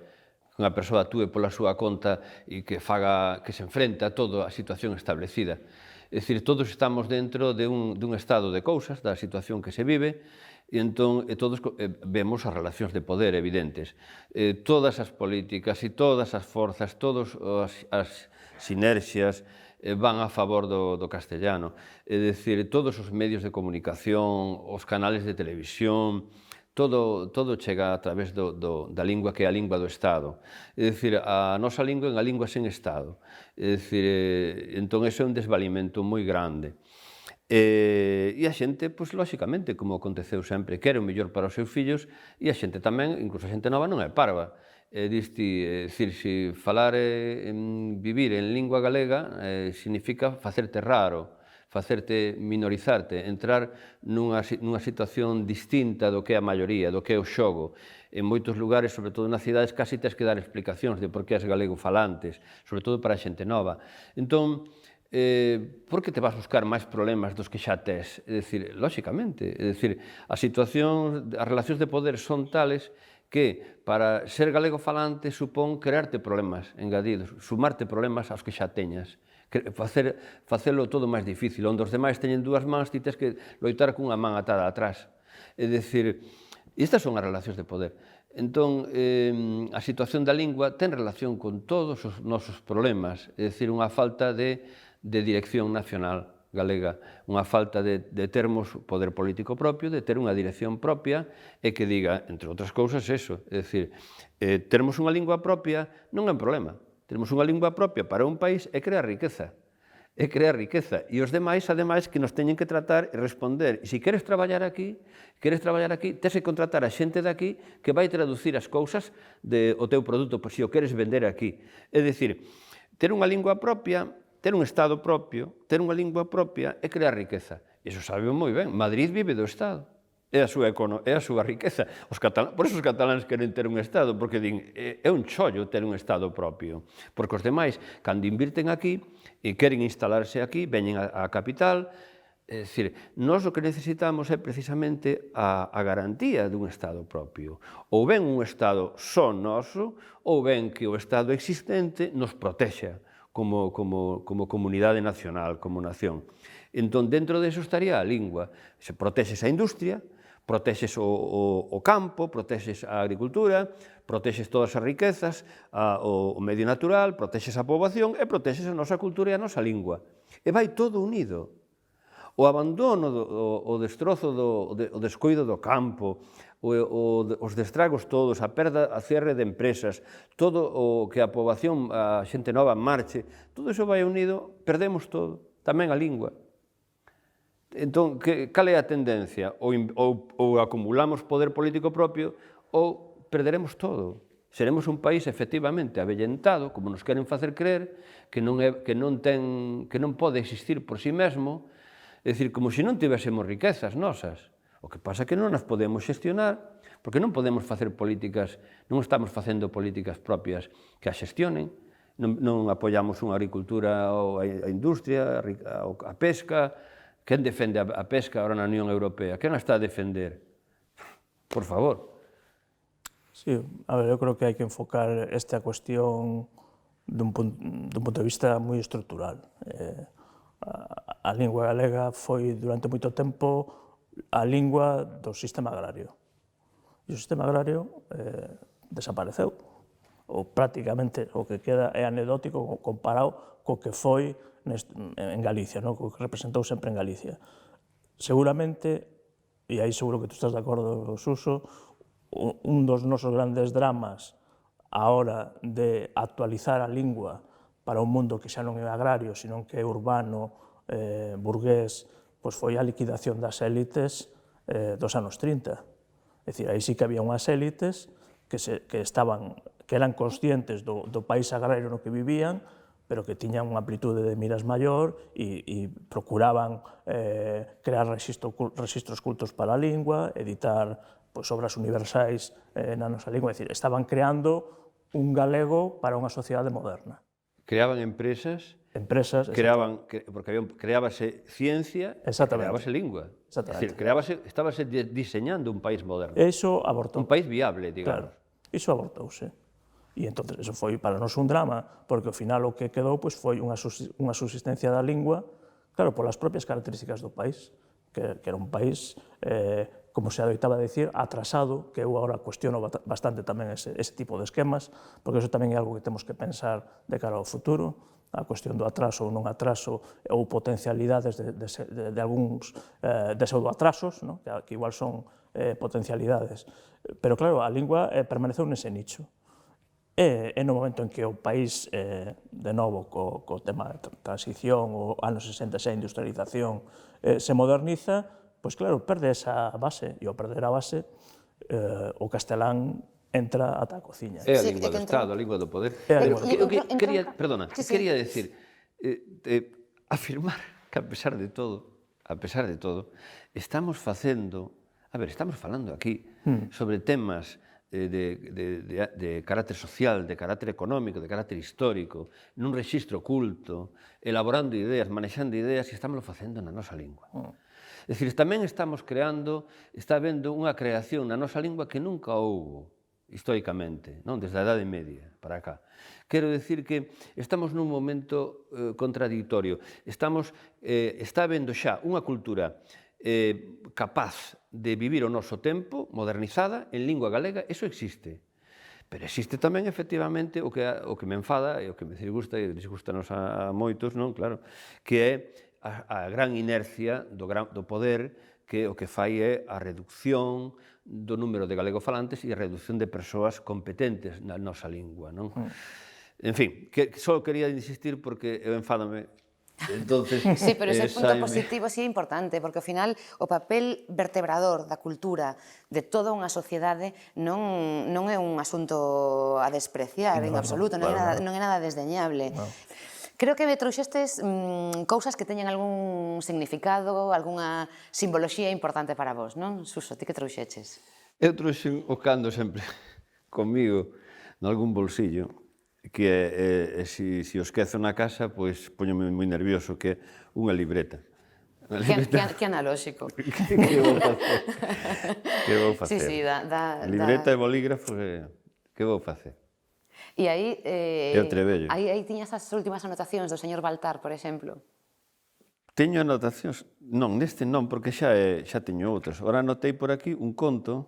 que unha persoa actúe pola súa conta e que se enfrente a toda a situación establecida. É dicir, todos estamos dentro dun estado de cousas, da situación que se vive, e entón todos vemos as relacións de poder evidentes. Todas as políticas e todas as forzas, todas as sinerxias van a favor do castellano. É dicir, todos os medios de comunicación, os canales de televisión, todo chega a través da lingua que é a lingua do Estado. É dicir, a nosa lingua é unha lingua sen Estado. É dicir, entón, ese é un desvalimento moi grande. E a xente, pois, lóxicamente, como aconteceu sempre, quere o mellor para os seus fillos, e a xente tamén, incluso a xente nova, non é parva. Dicir, se falar, vivir en lingua galega, significa facerte raro, facerte minorizarte, entrar nunha situación distinta do que é a maioría, do que é o xogo. En moitos lugares, sobre todo nas cidades, casi tens que dar explicacións de por que és galego falantes, sobre todo para a xente nova. Entón, por que te vas buscar máis problemas dos que xa tes? É dicir, lóxicamente, é dicir, as relacións de poder son tales que para ser galego falante supón crearte problemas engadidos, sumarte problemas aos que xa teñas. Facelo todo máis difícil, onde os demais teñen dúas mans, ti tens que loitar cunha man atada atrás. É dicir, estas son as relacións de poder. Entón, a situación da lingua ten relación con todos os nosos problemas, é dicir, unha falta de dirección nacional galega, unha falta de termos poder político propio, de ter unha dirección propia e que diga, entre outras cousas, eso, é dicir, termos unha lingua propia non é un problema. Termos unha lingua propia para un país e crear riqueza. E crear riqueza. E os demais, ademais, que nos teñen que tratar e responder. E se queres traballar aquí, tens que contratar a xente de aquí que vai traducir as cousas do teu produto, pois se o queres vender aquí. É dicir, ter unha lingua propia, ter un Estado propio, ter unha lingua propia e crear riqueza. Iso sabe moi ben. Madrid vive do Estado. É a súa riqueza. Por eso os cataláns queren ter un Estado, porque din, é un chollo ter un Estado propio. Porque os demais, cando invirten aquí e queren instalarse aquí, veñen á capital. É dicir, nós o que necesitamos é precisamente a garantía dun Estado propio. Ou ben un Estado só noso, ou ben que o Estado existente nos protexa como comunidade nacional, como nación. Entón, dentro deso estaría a lingua. Se protexes a industria, protexes o campo, protexes a agricultura, protexes todas as riquezas, o medio natural, protexes a poboación e protexes a nosa cultura e a nosa lingua. E vai todo unido. O abandono, o destrozo, o descoido do campo, os destragos todos, a perda, a cierre de empresas, todo o que a poboación, a xente nova marche, todo iso vai unido, perdemos todo, tamén a lingua. Entón, cal é a tendencia? Ou acumulamos poder político propio ou perderemos todo. Seremos un país efectivamente avellentado, como nos queren facer creer, que non pode existir por si mesmo, é dicir, como se non tivésemos riquezas nosas. O que pasa é que non nas podemos xestionar, porque non podemos facer políticas, non estamos facendo políticas propias que as xestionen, non apoiamos unha agricultura ou a industria, a pesca. Quen defende a pesca ahora na Unión Europea? Quen a está a defender? Por favor. Sí, a ver, eu creo que hai que enfocar esta cuestión dun punto de vista moi estrutural. A lingua galega foi durante moito tempo a lingua do sistema agrario. E o sistema agrario desapareceu, ou prácticamente o que queda é anecdótico comparado co que foi en Galicia, co que representou sempre en Galicia. Seguramente, e aí seguro que tú estás de acordo, Suso, un dos nosos grandes dramas a hora de actualizar a lingua para un mundo que xa non é agrario, sino que é urbano, burgués, pois foi a liquidación das élites dos anos 30. É dicir, aí sí que había unhas élites que eran conscientes do país agrario no que vivían, pero que tiñan unha amplitude de miras maior e procuraban crear registros cultos para a lingua, editar obras universais na nosa lingua, é dicir, estaban creando un galego para unha sociedade moderna. Creaban empresas, porque creábase ciencia, creábase lingua. É dicir, estábase diseñando un país moderno. Iso abortou. Un país viable, digamos. Claro, iso abortouse. E entón, eso foi para nós un drama, porque ao final o que quedou foi unha subsistencia da lingua, claro, polas propias características do país, que era un país, como se adoitaba a dicir, atrasado, que eu agora cuestiono bastante tamén ese tipo de esquemas, porque eso tamén é algo que temos que pensar de cara ao futuro, a cuestión do atraso ou non atraso, ou potencialidades de algúns pseudoatrasos, que igual son potencialidades. Pero claro, a lingua permaneceu nese nicho. E no momento en que o país, de novo, co tema de transición, o anos 60 xa industrialización, se moderniza, pois claro, perde esa base, e ao perder a base, o castelán entra ata a cociña. É a lingua do Estado, a lingua do poder. Perdona, quería decir, afirmar que a pesar de todo, estamos falando aquí sobre temas de carácter social, de carácter económico, de carácter histórico, nun rexistro culto, elaborando ideas, manexando ideas, e estamos facendo na nosa lingua. É dicir, tamén estamos creando, está habendo unha creación na nosa lingua que nunca houbo, históricamente, desde a Idade Media para cá. Quero dicir que estamos nun momento contradictorio. Está habendo xa unha cultura capaz de vivir o noso tempo, modernizada, en lingua galega, eso existe. Pero existe tamén, efectivamente, o que me enfada, e o que me disgusta, e disgustanos a moitos, claro, que é a gran inercia do poder, que o que fai é a reducción do número de galegofalantes e a reducción de persoas competentes na nosa lingua. En fin, só quería insistir porque eu enfádame. Sí, pero ese punto positivo sí é importante, porque ao final o papel vertebrador da cultura de toda unha sociedade non é un asunto a despreciar en absoluto, non é nada desdeñable. Creo que me trouxestes cousas que teñen algún significado, algunha simboloxía importante para vos, non? Suso, ti que trouxeches? Eu trouxe o cando sempre comigo nalgún bolsillo, que se o esquezo na casa, pois poñome moi nervioso, que é unha libreta. Que analóxico. Que vou facer? Sí, Libreta e bolígrafo, que vou facer? E aí aí tiñas as últimas anotacións do señor Baltar, por exemplo? Teño anotacións? Non, neste non, porque xa teño outras. Ora anotei por aquí un conto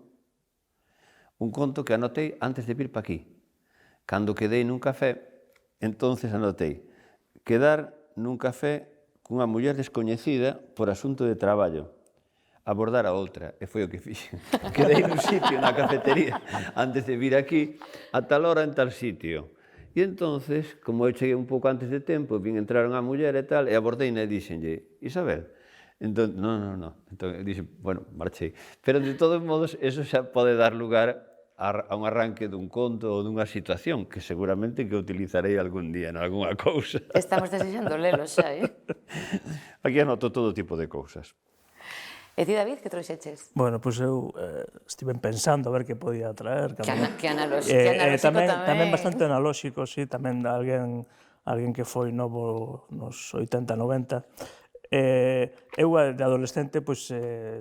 que anotei antes de vir para aquí. Cando quedei nun café, entonces anotei quedar nun café cunha muller descoñecida por asunto de traballo, abordar a outra, e foi o que fixen. Quedei nun sitio, na cafetería, antes de vir aquí, a tal hora en tal sitio. E entonces, como eu cheguei un pouco antes de tempo, vin entrar unha muller e tal, e abordei e dixenlle, Isabel, entón, non. Entón, dixen, bueno, marchei. Pero, de todos modos, eso xa pode dar lugar a un arranque dun conto ou dunha situación que seguramente que utilizarei algún día en algunha cousa. Estamos desexando lelo xa, Aquí anoto todo tipo de cousas. E ti, David, que trouxeches? Bueno, pois eu estive pensando a ver que podía traer. Que analóxico tamén bastante analóxico, sí, tamén alguén que foi novo nos 80, 90. Eu, de adolescente, pois,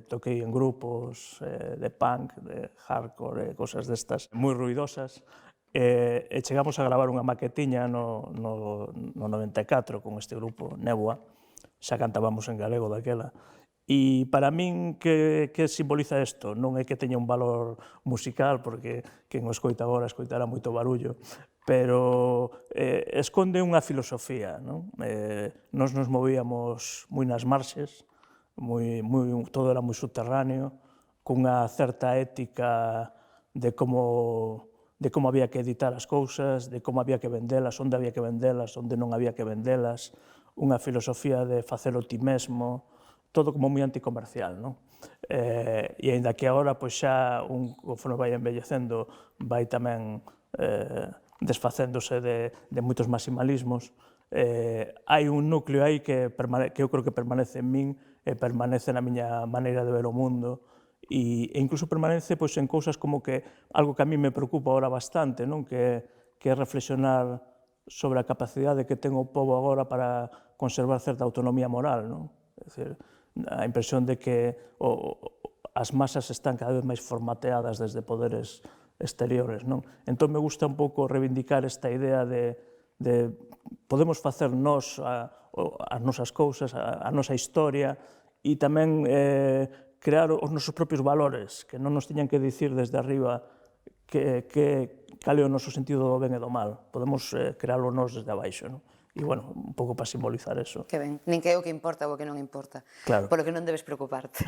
toquei en grupos de punk, de hardcore, cosas destas moi ruidosas, e chegamos a gravar unha maquetiña no 94 con este grupo, Néboa, xa cantábamos en galego daquela. E para min, que simboliza isto? Non é que teña un valor musical, porque quen o escoita agora escoitará moito barullo, pero esconde unha filosofía, non? Nos movíamos moi nas marxes, todo era moi subterráneo, cunha certa ética de como había que editar as cousas, de como había que vendelas, onde había que vendelas, onde non había que vendelas, unha filosofía de facelo ti mesmo, todo como moi anticomercial, non? E aínda que agora, pois xa, conforme vai envellecendo, vai tamén desfacéndose de moitos maximalismos, hai un núcleo aí que eu creo que permanece en min e permanece na miña maneira de ver o mundo, e incluso permanece pois en cousas como que algo que a mí me preocupa ahora bastante, non? Que é reflexionar sobre a capacidade que ten o pobo agora para conservar certa autonomía moral, non? É dicir, a impresión de que as masas están cada vez máis formateadas desde poderes exteriores, non? Entón me gusta un pouco reivindicar esta idea de podemos facer nós as nosas cousas, a nosa historia, e tamén crear os nosos propios valores, que non nos tiñan que dicir desde arriba cal é o noso sentido do ben e do mal. Podemos crearlo nós desde abaixo, non? E, bueno, un pouco para simbolizar eso. Que ben, nin que é o que importa ou o que non importa. Claro. Polo que non debes preocuparte.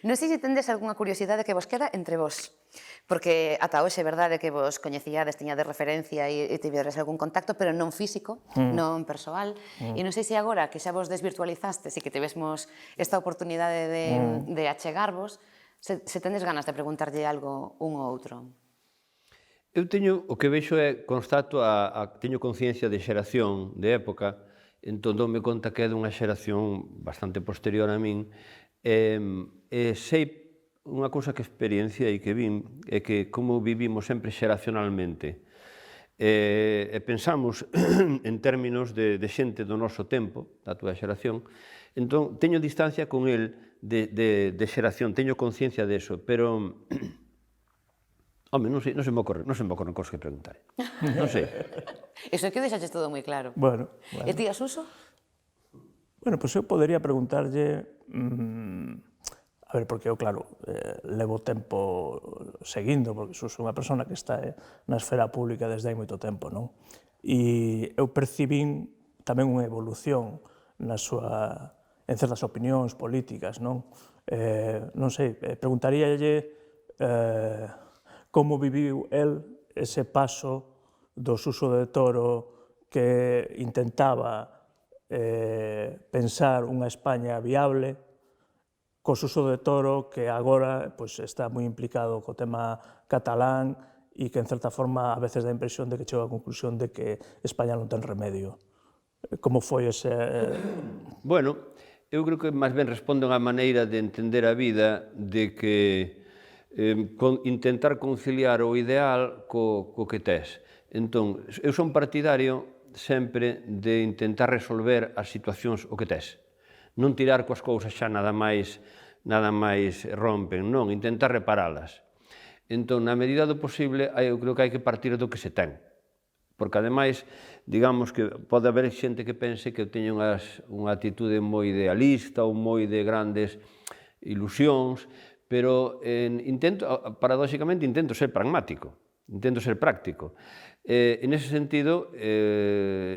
Non sei se tendes algunha curiosidade que vos queda entre vos. Porque ata hoxe é verdade que vos coñecíades, tiñades referencia e tivedes algún contacto, pero non físico, non persoal. E non sei se agora que xa vos desvirtualizastes e que tivesmos esta oportunidade de achegarvos, se tendes ganas de preguntarlle algo un ou outro. Eu o que vexo teño conciencia de xeración, de época, entón doume conta que é dunha xeración bastante posterior a min, e sei unha cousa que experiencia e que vin, é que como vivimos sempre xeracionalmente, e pensamos en términos de xente do noso tempo, da túa xeración, entón teño distancia con el de xeración, teño conciencia deso, pero... Home, non se me ocorren cosas que preguntar. Non sei. Iso é que deixaches todo moi claro. Bueno. E ti, Asuso? Bueno, pois eu podería preguntarlle... A ver, porque eu, claro, levo tempo seguindo, porque sou unha persona que está na esfera pública desde hai moito tempo, non? E eu percibín tamén unha evolución en certas opinións políticas, non? Non sei, preguntaríalle como viviu el ese paso do Suso de Toro que intentaba pensar unha España viable, co Suso de Toro que agora está moi implicado co tema catalán e que, en certa forma, a veces dá a impresión de que chega á conclusión de que España non ten remedio. Como foi ese... Bueno, eu creo que máis ben responde a unha maneira de entender a vida de que intentar conciliar o ideal co que tes. Entón, eu son partidario sempre de intentar resolver as situacións o que tes. Non tirar coas cousas xa nada máis rompen, non, intentar reparalas. Entón, na medida do posible, eu creo que hai que partir do que se ten. Porque, ademais, digamos que pode haber xente que pense que eu teño unha actitude moi idealista ou moi de grandes ilusións, pero paradóxicamente intento ser pragmático, intento ser práctico. En ese sentido,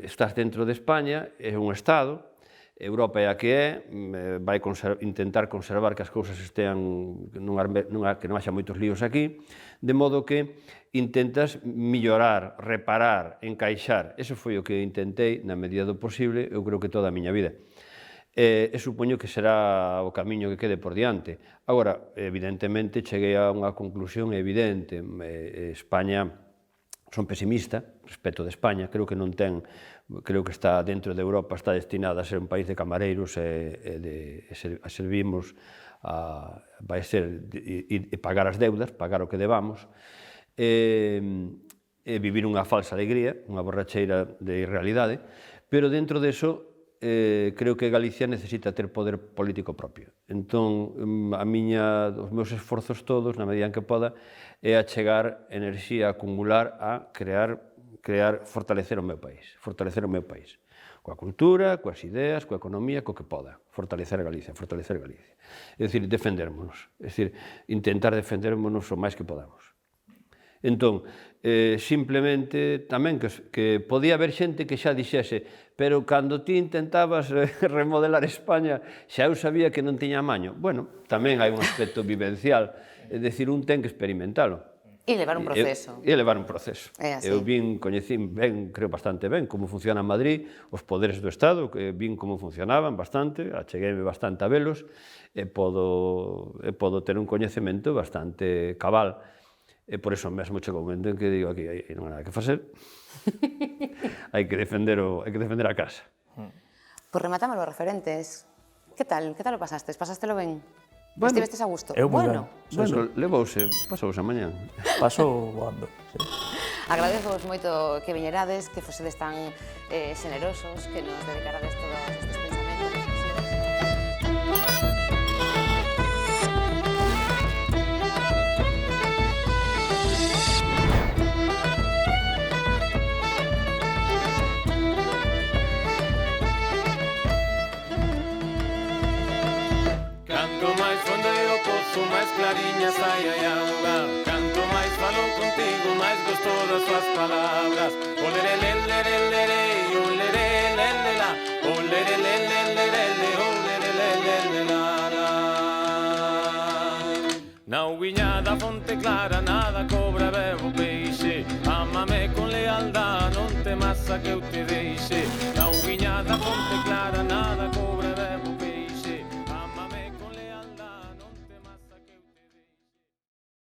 estás dentro de España, é un Estado, Europa é a que é, vai intentar conservar que as cousas estean, que non haxa moitos líos aquí, de modo que intentas mellorar, reparar, encaixar. Eso foi o que intentei, na medida do posible, eu creo que toda a miña vida. e supoño que será o camiño que quede por diante. Agora, evidentemente, cheguei a unha conclusión evidente. España, son pesimista respecto de España, creo que non ten, creo que está dentro de Europa, está destinada a ser un país de camareiros e servimos vai ser pagar as deudas, pagar o que debamos, vivir unha falsa alegría, unha borracheira de irrealidade, pero dentro deso creo que Galicia necesita ter poder político propio. Entón, os meus esforzos todos, na medida en que poda, é achegar enerxía, acumular a fortalecer o meu país, coa cultura, coas ideas, coa economía, co que poda, fortalecer Galicia. É dicir, defendérmonos, é dicir, intentar defendérmonos o máis que podamos. Entón, simplemente tamén que podía haber xente que xa dixese, pero cando ti intentabas remodelar España xa eu sabía que non tiña amaño. Bueno, tamén hai un aspecto vivencial, é dicir, un ten que experimentalo. E levar un proceso. E levar un proceso. Eu coñecín ben, creo bastante ben, como funciona Madrid, os poderes do Estado, que vin como funcionaban bastante, achegueime bastante a velos, e podo ter un coñecemento bastante cabal. E por iso mesmo chegou un momento en que digo, aquí non hai nada que facer, hai que defender a casa. Pois rematamos os referentes. Que tal o pasastes? Pasastelo ben? Bueno, Estivestes a gusto? Eu moi ben. Bueno, pasouse a mañán. Paso voando. Agradezco moito que viñerades, que fosedes tan xenerosos, que nos dedicarades todos estes pensamentos. Canto máis fondo o pozo, máis clariña sai a auga. Canto máis falo contigo, máis gosto das tuas palabras. Olerelelelelele, olerelelelelá, olerelelelelele, olerelelelelá. Na uguiña da fonte clara nada cobra bebo peixe. Ámame con lealdad, non temas a que eu te deixe.